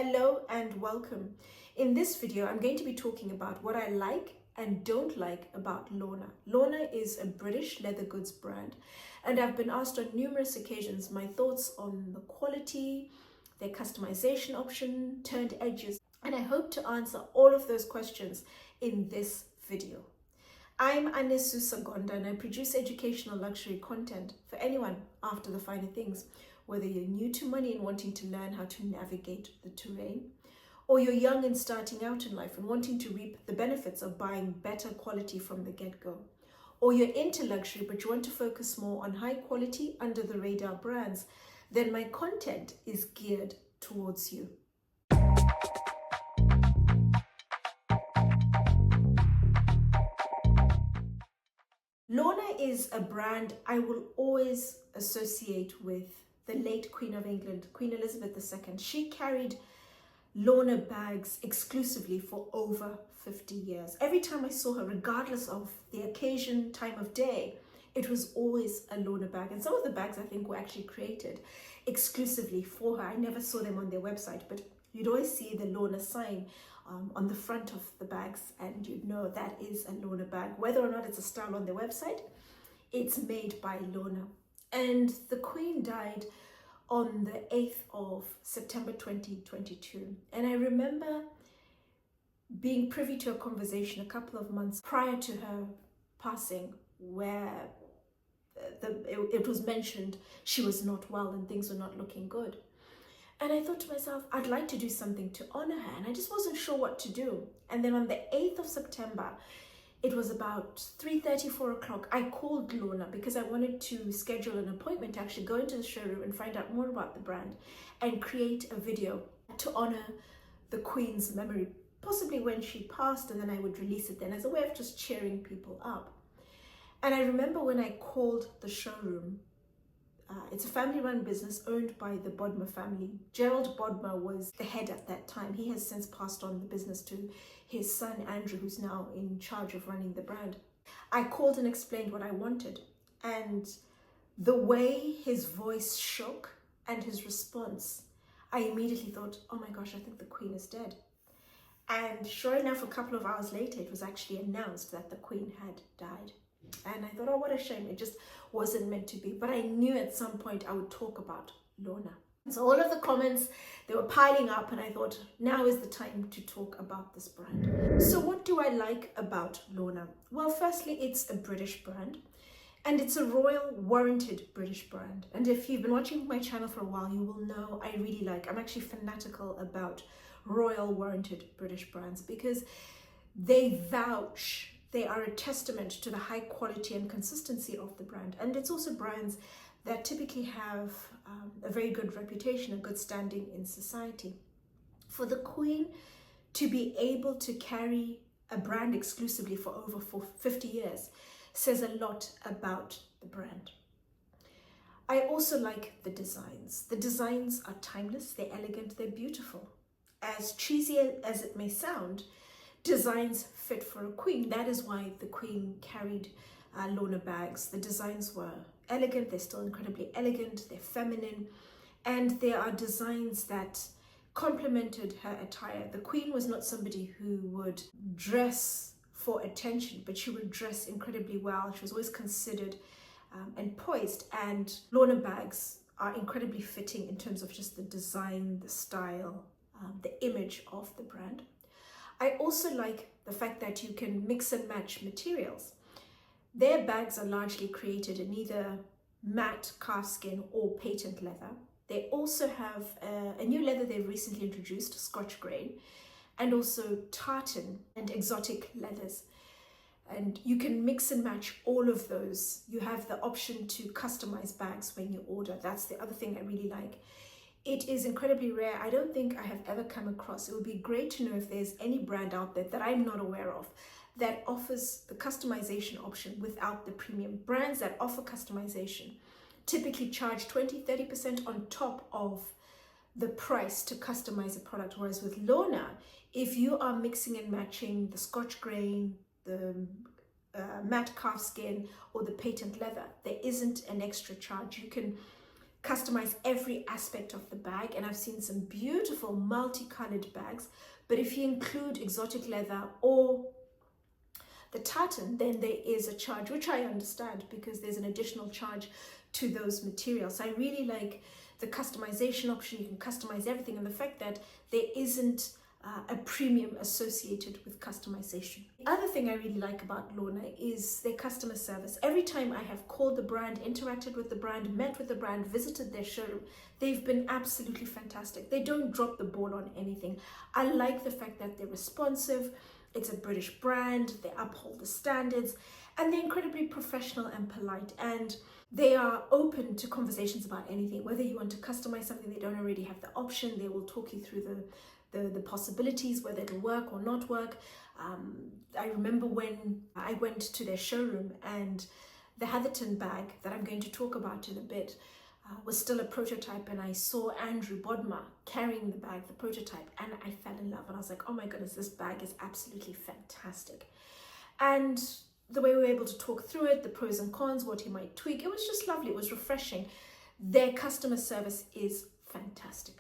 Hello and welcome. In this video, I'm going to be talking about what I like and don't like about Launer. Launer is a British leather goods brand, and I've been asked on numerous occasions my thoughts on the quality, their customization option, turned edges, and I hope to answer all of those questions in this video. I'm Anesu Sagonda and I produce educational luxury content for anyone after the finer things, whether you're new to money and wanting to learn how to navigate the terrain, or you're young and starting out in life and wanting to reap the benefits of buying better quality from the get-go, or you're into luxury but you want to focus more on high quality under the radar brands, then my content is geared towards you. Launer is a brand I will always associate with the late Queen of England, Queen Elizabeth II. She carried Launer bags exclusively for over 50 years. Every time I saw her, regardless of the occasion, time of day, it was always a Launer bag. And some of the bags I think were actually created exclusively for her. I never saw them on their website, but you'd always see the Launer sign on the front of the bags, and you'd know that is a Launer bag. Whether or not it's a style on their website, it's made by Launer. And the Queen died on the 8th of September 2022. And I remember being privy to a conversation a couple of months prior to her passing where it was mentioned she was not well and things were not looking good. And I thought to myself, I'd like to do something to honor her, and I just wasn't sure what to do. And then on the 8th of September, it was about 3:30, 4 o'clock, I called Launer because I wanted to schedule an appointment to actually go into the showroom and find out more about the brand and create a video to honor the Queen's memory, possibly when she passed, and then I would release it then as a way of just cheering people up. And I remember when I called the showroom, it's a family-run business owned by the Bodmer family. Gerald Bodmer was the head at that time. He has since passed on the business to his son, Andrew, who's now in charge of running the brand. I called and explained what I wanted. And the way his voice shook and his response, I immediately thought, oh my gosh, I think the Queen is dead. And sure enough, a couple of hours later, it was actually announced that the Queen had died. And I thought, oh, what a shame. It just wasn't meant to be. But I knew at some point I would talk about Launer. So all of the comments, they were piling up, and I thought, now is the time to talk about this brand. So what do I like about Launer? Well, firstly, it's a British brand, and it's a royal warranted British brand. And if you've been watching my channel for a while, you will know I'm actually fanatical about royal warranted British brands because they are a testament to the high quality and consistency of the brand. And it's also brands that typically have a very good reputation, a good standing in society. For the Queen to be able to carry a brand exclusively for over 50 years says a lot about the brand. I also like the designs. The designs are timeless, they're elegant, they're beautiful. As cheesy as it may sound, designs fit for a queen. That is why the Queen carried Launer bags. The designs were elegant, they're still incredibly elegant, they're feminine, and there are designs that complemented her attire. The Queen was not somebody who would dress for attention, but she would dress incredibly well. She was always considered and poised, and Launer bags are incredibly fitting in terms of just the design, the style, the image of the brand. I also like the fact that you can mix and match materials. Their bags are largely created in either matte calfskin or patent leather. They also have a new leather they've recently introduced, Scotch grain, and also tartan and exotic leathers. And you can mix and match all of those. You have the option to customize bags when you order. That's the other thing I really like. It is incredibly rare. I don't think I have ever come across. It would be great to know if there's any brand out there that I'm not aware of that offers the customization option without the premium. Brands that offer customization typically charge 20-30% on top of the price to customize a product. Whereas with Launer, if you are mixing and matching the Scotch grain, the matte calfskin, or the patent leather, there isn't an extra charge. You can customize every aspect of the bag, and I've seen some beautiful multicolored bags. But if you include exotic leather or the tartan, then there is a charge, which I understand because there's an additional charge to those materials. I really like the customization option. You can customize everything, and the fact that there isn't a premium associated with customization. The other thing I really like about Launer is their customer service. Every time I have called the brand, interacted with the brand, met with the brand, visited their showroom, they've been absolutely fantastic. They don't drop the ball on anything. I like the fact that they're responsive. It's a British brand, they uphold the standards, and they're incredibly professional and polite, and they are open to conversations about anything. Whether you want to customize something, they don't already have the option, they will talk you through the possibilities, whether it'll work or not work. I remember when I went to their showroom, and the Hatherton bag that I'm going to talk about in a bit was still a prototype, and I saw Andrew Bodmer carrying the bag, the prototype, and I fell in love, and I was like, oh my goodness, this bag is absolutely fantastic. And the way we were able to talk through it, the pros and cons, what he might tweak, it was just lovely, it was refreshing. Their customer service is fantastic.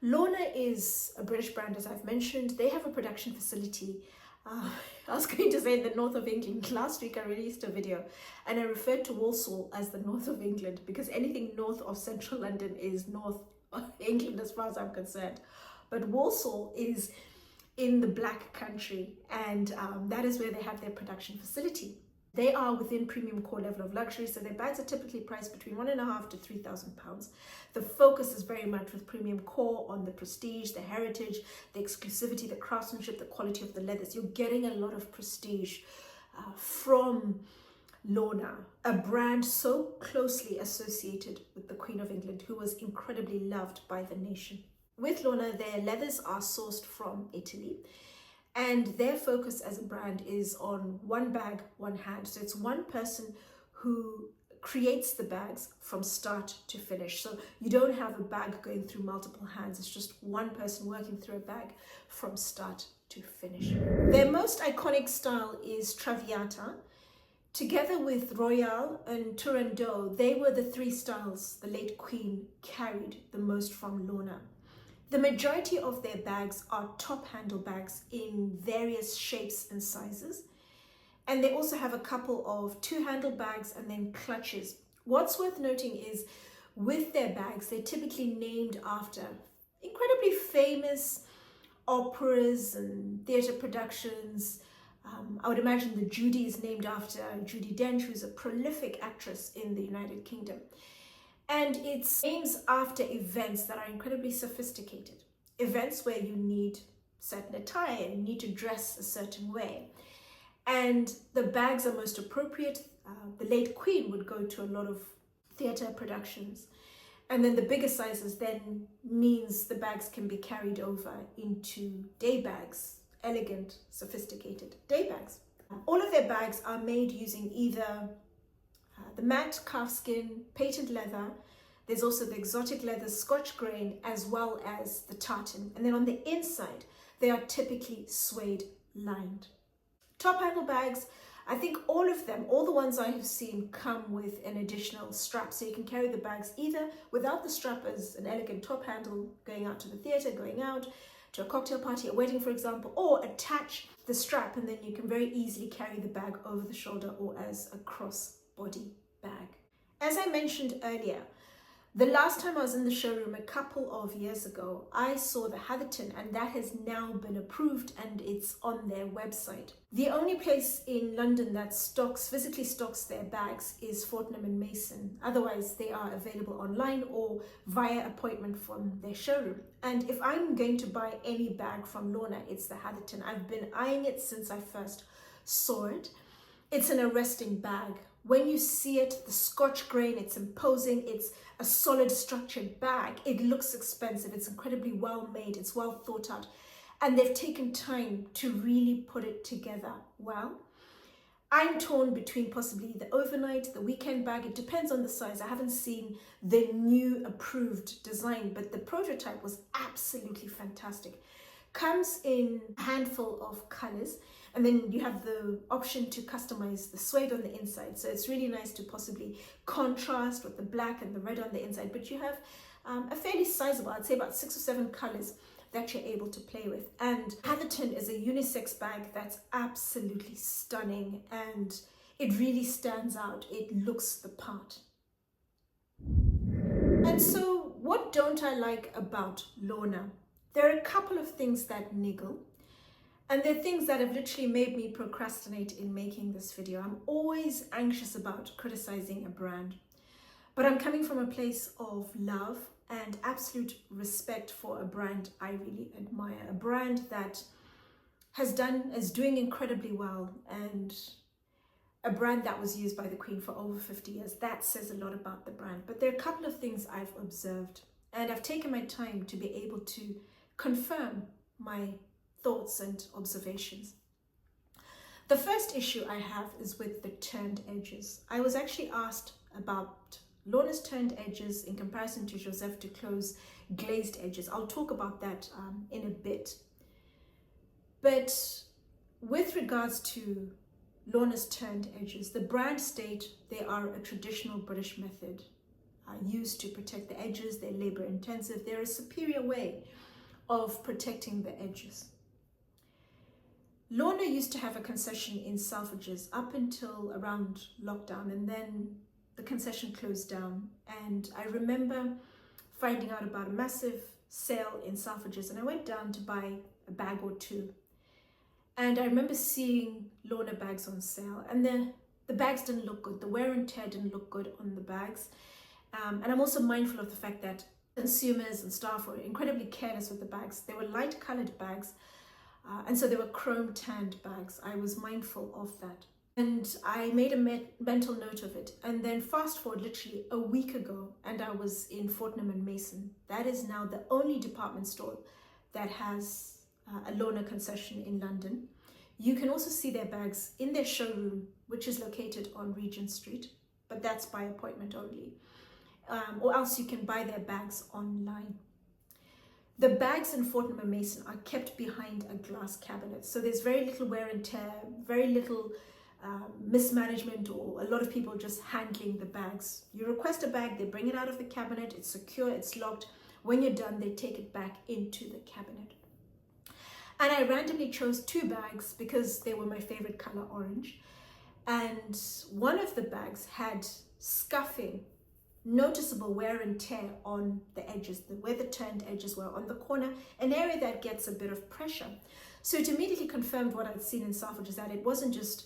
Launer is a British brand, as I've mentioned. They have a production facility. I was going to say in the north of England. Last week I released a video and I referred to Walsall as the north of England because anything north of central London is north of England as far as I'm concerned. But Walsall is in the Black Country, and that is where they have their production facility. They are within premium core level of luxury, so their bags are typically priced between £1,500 to £3,000. The focus is very much with premium core on the prestige, the heritage, the exclusivity, the craftsmanship, the quality of the leathers. You're getting a lot of prestige from Launer, a brand so closely associated with the Queen of England, who was incredibly loved by the nation. With Launer, their leathers are sourced from Italy. And their focus as a brand is on one bag, one hand. So it's one person who creates the bags from start to finish. So you don't have a bag going through multiple hands. It's just one person working through a bag from start to finish. Their most iconic style is Traviata. Together with Royale and Turandot, they were the three styles the late Queen carried the most from Launer. The majority of their bags are top handle bags in various shapes and sizes. And they also have a couple of two handle bags and then clutches. What's worth noting is with their bags, they're typically named after incredibly famous operas and theatre productions. I would imagine the Judy is named after Judi Dench, who's a prolific actress in the United Kingdom. And it's names after events that are incredibly sophisticated. Events where you need certain attire, you need to dress a certain way. And the bags are most appropriate. The late Queen would go to a lot of theatre productions. And then the bigger sizes then means the bags can be carried over into day bags, elegant, sophisticated day bags. All of their bags are made using either the matte calfskin, patent leather. There's also the exotic leather Scotch grain, as well as the tartan. And then on the inside, they are typically suede lined. Top handle bags, I think all of them, all the ones I have seen, come with an additional strap. So you can carry the bags either without the strap as an elegant top handle, going out to the theatre, going out to a cocktail party, a wedding, for example, or attach the strap and then you can very easily carry the bag over the shoulder or as a cross-body bag. As I mentioned earlier, the last time I was in the showroom a couple of years ago, I saw the Hatherton, and that has now been approved and it's on their website. The only place in London that physically stocks their bags is Fortnum & Mason. Otherwise, they are available online or via appointment from their showroom. And if I'm going to buy any bag from Launer, it's the Hatherton. I've been eyeing it since I first saw it. It's an arresting bag. When you see it, the Scotch grain, it's imposing, it's a solid structured bag. It looks expensive, it's incredibly well made, it's well thought out. And they've taken time to really put it together well. I'm torn between possibly the overnight, the weekend bag. It depends on the size. I haven't seen the new approved design, but the prototype was absolutely fantastic. Comes in a handful of colors, and then you have the option to customize the suede on the inside. So it's really nice to possibly contrast with the black and the red on the inside, but you have a fairly sizable, I'd say about 6 or 7 colors that you're able to play with. And Hatherton is a unisex bag that's absolutely stunning, and it really stands out. It looks the part. And so what don't I like about Launer? There are a couple of things that niggle, and they're things that have literally made me procrastinate in making this video. I'm always anxious about criticizing a brand, but I'm coming from a place of love and absolute respect for a brand I really admire, a brand that is doing incredibly well, and a brand that was used by the Queen for over 50 years. That says a lot about the brand. But there are a couple of things I've observed, and I've taken my time to be able to confirm my thoughts and observations. The first issue I have is with the turned edges. I was actually asked about Launer's turned edges in comparison to Joseph Duclos' glazed edges. I'll talk about that in a bit. But with regards to Launer's turned edges, the brand state they are a traditional British method used to protect the edges. They're labor intensive. They're a superior way of protecting the edges. Launer used to have a concession in Selfridges up until around lockdown, and then the concession closed down. And I remember finding out about a massive sale in Selfridges, and I went down to buy a bag or two. And I remember seeing Launer bags on sale, and the bags didn't look good. The wear and tear didn't look good on the bags. And I'm also mindful of the fact that consumers and staff were incredibly careless with the bags. They were light colored bags, and so they were chrome tanned bags. I was mindful of that. And I made a mental note of it. And then fast forward literally a week ago, and I was in Fortnum and Mason. That is now the only department store that has a Launer concession in London. You can also see their bags in their showroom, which is located on Regent Street, but that's by appointment only. Or else you can buy their bags online. The bags in Fortnum and Mason are kept behind a glass cabinet, so there's very little wear and tear, very little mismanagement, or a lot of people just handling the bags. You request a bag, they bring it out of the cabinet, it's secure, it's locked. When you're done, they take it back into the cabinet. And I randomly chose 2 bags because they were my favorite color, orange. And one of the bags had scuffing, noticeable wear and tear on the edges, where the turned edges were on the corner, an area that gets a bit of pressure. So it immediately confirmed what I'd seen in Selfridges, that it wasn't just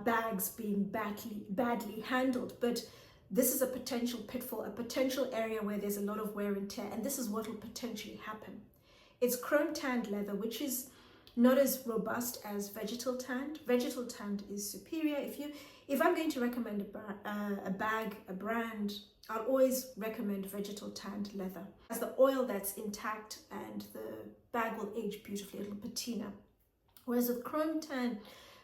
bags being badly handled, but this is a potential pitfall, a potential area where there's a lot of wear and tear, and this is what will potentially happen. It's chrome tanned leather, which is not as robust as vegetal tanned. Vegetal tanned is superior. If I'm going to recommend a bag, a brand, I'll always recommend vegetal tanned leather, as the oil that's intact and the bag will age beautifully, it'll patina. Whereas with chrome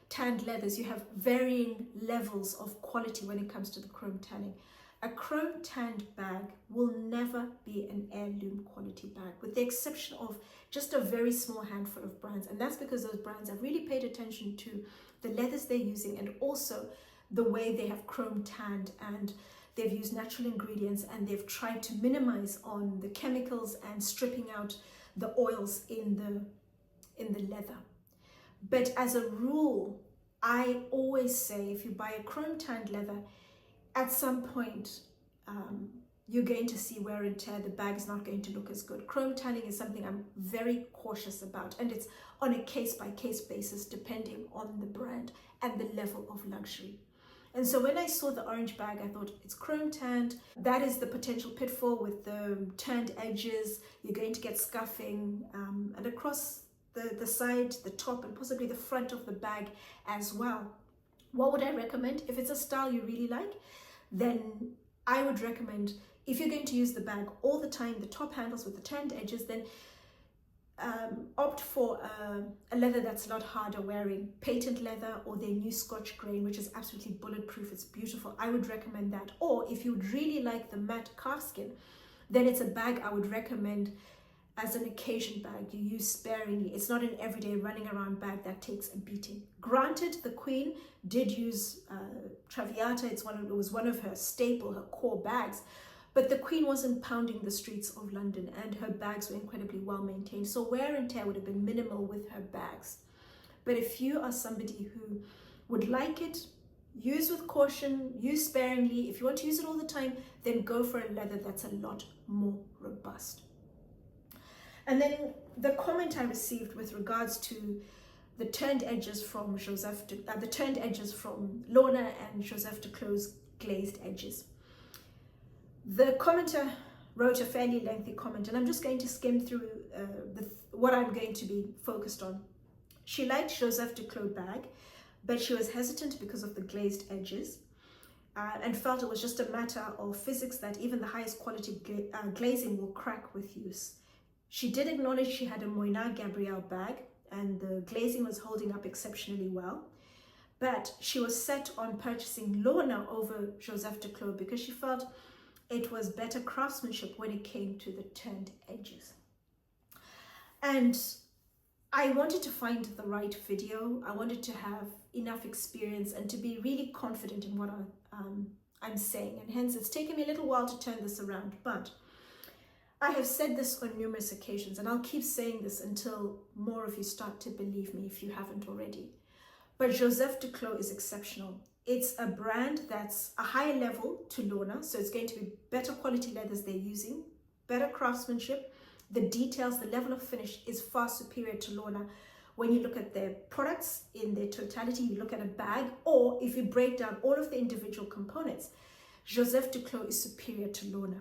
tanned leathers, you have varying levels of quality when it comes to the chrome tanning. A chrome tanned bag will never be an heirloom quality bag, with the exception of just a very small handful of brands. And that's because those brands have really paid attention to the leathers they're using, and also the way they have chrome tanned, and they've used natural ingredients, and they've tried to minimize on the chemicals and stripping out the oils in the leather. But as a rule, I always say, if you buy a chrome tanned leather, at some point, you're going to see wear and tear. The bag is not going to look as good. Chrome tanning is something I'm very cautious about, and it's on a case-by-case basis depending on the brand and the level of luxury. And so when I saw the orange bag, I thought, it's chrome tanned. That is the potential pitfall with the turned edges. You're going to get scuffing, and across the side, the top, and possibly the front of the bag as well. What would I recommend? If it's a style you really like, then I would recommend, if you're going to use the bag all the time, the top handles with the turned edges, then opt for a leather that's a lot harder wearing, patent leather, or their new Scotch grain, which is absolutely bulletproof. It's beautiful. I would recommend that. Or if you would really like the matte calfskin, then it's a bag I would recommend as an occasion bag. You use sparingly. It's not an everyday running around bag that takes a beating. Granted, the Queen did use Traviata. It was one of her staple, her core bags. But the Queen wasn't pounding the streets of London, and her bags were incredibly well maintained. So wear and tear would have been minimal with her bags. But if you are somebody who would like it, use with caution, use sparingly. If you want to use it all the time, then go for a leather that's a lot more robust. And then the comment I received with regards to the turned edges from Launer and Joseph Duclos glazed edges. The commenter wrote a fairly lengthy comment, and I'm just going to skim through what I'm going to be focused on. She liked Joseph Duclos bag, but she was hesitant because of the glazed edges and felt it was just a matter of physics that even the highest quality glazing will crack with use. She did acknowledge she had a Moynat Gabrielle bag and the glazing was holding up exceptionally well, but she was set on purchasing Launer over Joseph Duclos because she felt it was better craftsmanship when it came to the turned edges. And I wanted to find the right video. I wanted to have enough experience and to be really confident in what I'm saying. And hence it's taken me a little while to turn this around. But I have said this on numerous occasions, and I'll keep saying this until more of you start to believe me if you haven't already. But Joseph Duclos is exceptional. It's a brand that's a higher level to Launer, so it's going to be better quality leathers they're using, better craftsmanship. The details, the level of finish is far superior to Launer. When you look at their products in their totality, you look at a bag, or if you break down all of the individual components, Joseph Duclos is superior to Launer.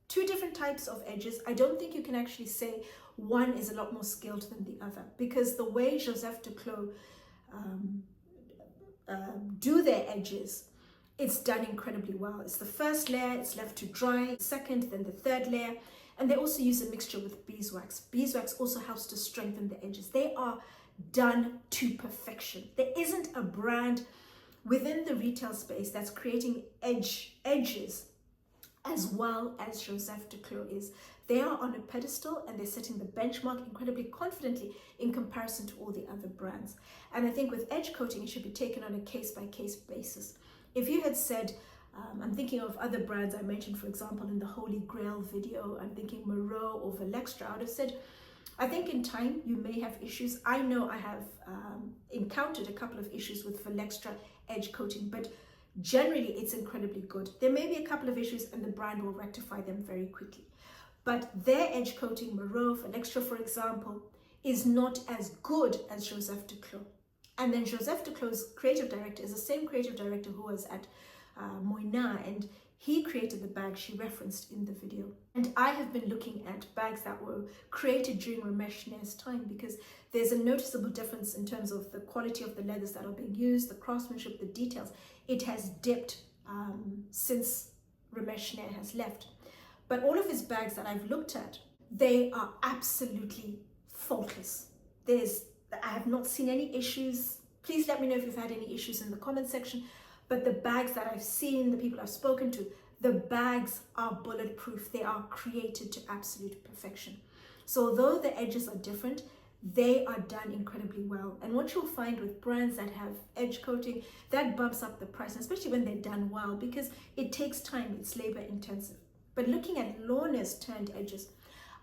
Two different types of edges. I don't think you can actually say one is a lot more skilled than the other, because the way Joseph Duclos do their edges, it's done incredibly well. It's the first layer, it's left to dry, second, then the third layer, and they also use a mixture with beeswax. Beeswax also helps to strengthen the edges. They are done to perfection. There isn't a brand within the retail space that's creating edges as well as Joseph Duclos is. They are on a pedestal and they're setting the benchmark incredibly confidently in comparison to all the other brands. And I think with edge coating, it should be taken on a case-by-case basis. If you had said, I'm thinking of other brands I mentioned, for example, in the Holy Grail video, I'm thinking Moreau or Valextra, I would have said, I think in time you may have issues. I know I have encountered a couple of issues with Valextra edge coating, but generally it's incredibly good. There may be a couple of issues and the brand will rectify them very quickly. But their edge coating, Moreau, Valextra, for example, is not as good as Joseph Duclos. And then Joseph Duclos' creative director is the same creative director who was at Moynat, and he created the bag she referenced in the video. And I have been looking at bags that were created during Ramesh Nair's time, because there's a noticeable difference in terms of the quality of the leathers that are being used, the craftsmanship, the details. It has dipped since Ramesh Nair has left. But all of his bags that I've looked at, they are absolutely faultless. I have not seen any issues. Please let me know if you've had any issues in the comment section. But the bags that I've seen, the people I've spoken to, the bags are bulletproof. They are created to absolute perfection. So although the edges are different, they are done incredibly well. And what you'll find with brands that have edge coating, that bumps up the price, especially when they're done well, because it takes time, it's labor intensive. But looking at Launer's turned edges,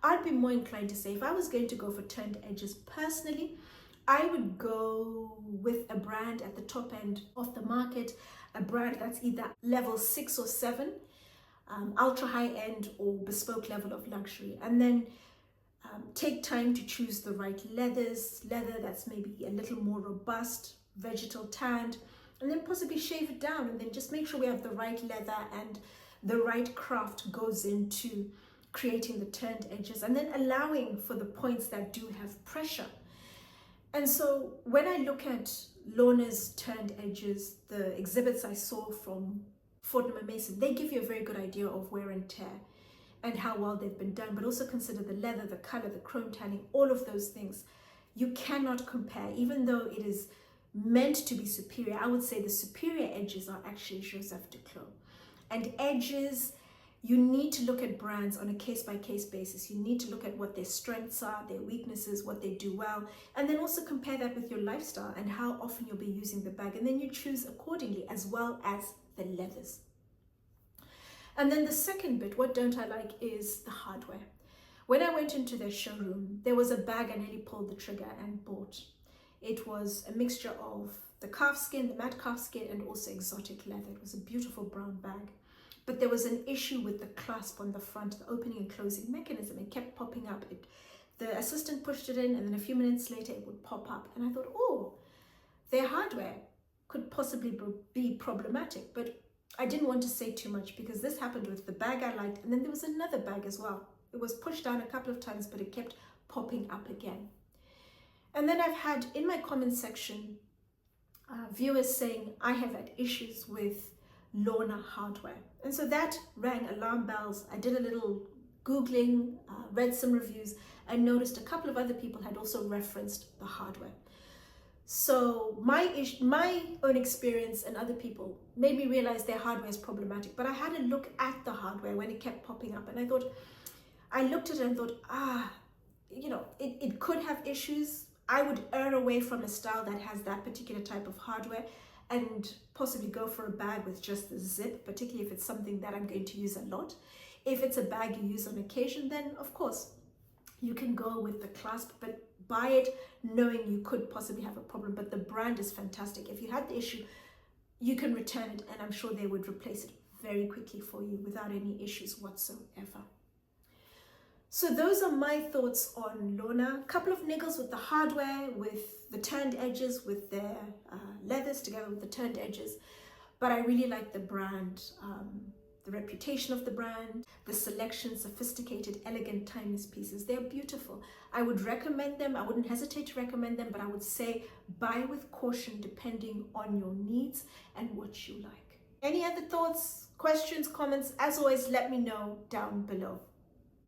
I'd be more inclined to say if I was going to go for turned edges personally, I would go with a brand at the top end of the market, a brand that's either level 6 or 7, ultra high end or bespoke level of luxury. And then take time to choose the right leather that's maybe a little more robust, vegetal tanned, and then possibly shave it down, and then just make sure we have the right leather and the right craft goes into creating the turned edges, and then allowing for the points that do have pressure. And so when I look at Launer's turned edges, the exhibits I saw from Fortnum & Mason, they give you a very good idea of wear and tear and how well they've been done, but also consider the leather, the color, the chrome tanning, all of those things. You cannot compare, even though it is meant to be superior. I would say the superior edges are actually Joseph Duclos. And edges, You need to look at brands on a case-by-case basis. You need to look at what their strengths are, their weaknesses, what they do well, and then also compare that with your lifestyle and how often you'll be using the bag, and then you choose accordingly, as well as the leathers. And then the second bit, what don't I like, is the hardware. When I went into their showroom, there was a bag I nearly pulled the trigger and bought. It was a mixture of the calf skin, the matte calf skin, and also exotic leather. It was a beautiful brown bag. But there was an issue with the clasp on the front, the opening and closing mechanism. It kept popping up. The assistant pushed it in, and then a few minutes later it would pop up. And I thought, oh, their hardware could possibly be problematic. But I didn't want to say too much, because this happened with the bag I liked, and then there was another bag as well. It was pushed down a couple of times, but it kept popping up again. And then I've had in my comment section viewers saying I have had issues with Launer hardware. And so that rang alarm bells. I did a little Googling, read some reviews, and noticed a couple of other people had also referenced the hardware. So my own experience and other people made me realize their hardware is problematic. But I had a look at the hardware when it kept popping up, and I looked at it and thought, it could have issues. I would err away from a style that has that particular type of hardware and possibly go for a bag with just the zip, particularly if it's something that I'm going to use a lot. If it's a bag you use on occasion, then of course you can go with the clasp, but buy it knowing you could possibly have a problem. But the brand is fantastic. If you had the issue, you can return it, and I'm sure they would replace it very quickly for you without any issues whatsoever. So those are my thoughts on Launer. A couple of niggles with the hardware, with the turned edges, with their leathers together with the turned edges. But I really like the brand, the reputation of the brand, the selection, sophisticated, elegant, timeless pieces. They're beautiful. I would recommend them. I wouldn't hesitate to recommend them, but I would say buy with caution depending on your needs and what you like. Any other thoughts, questions, comments? As always, let me know down below.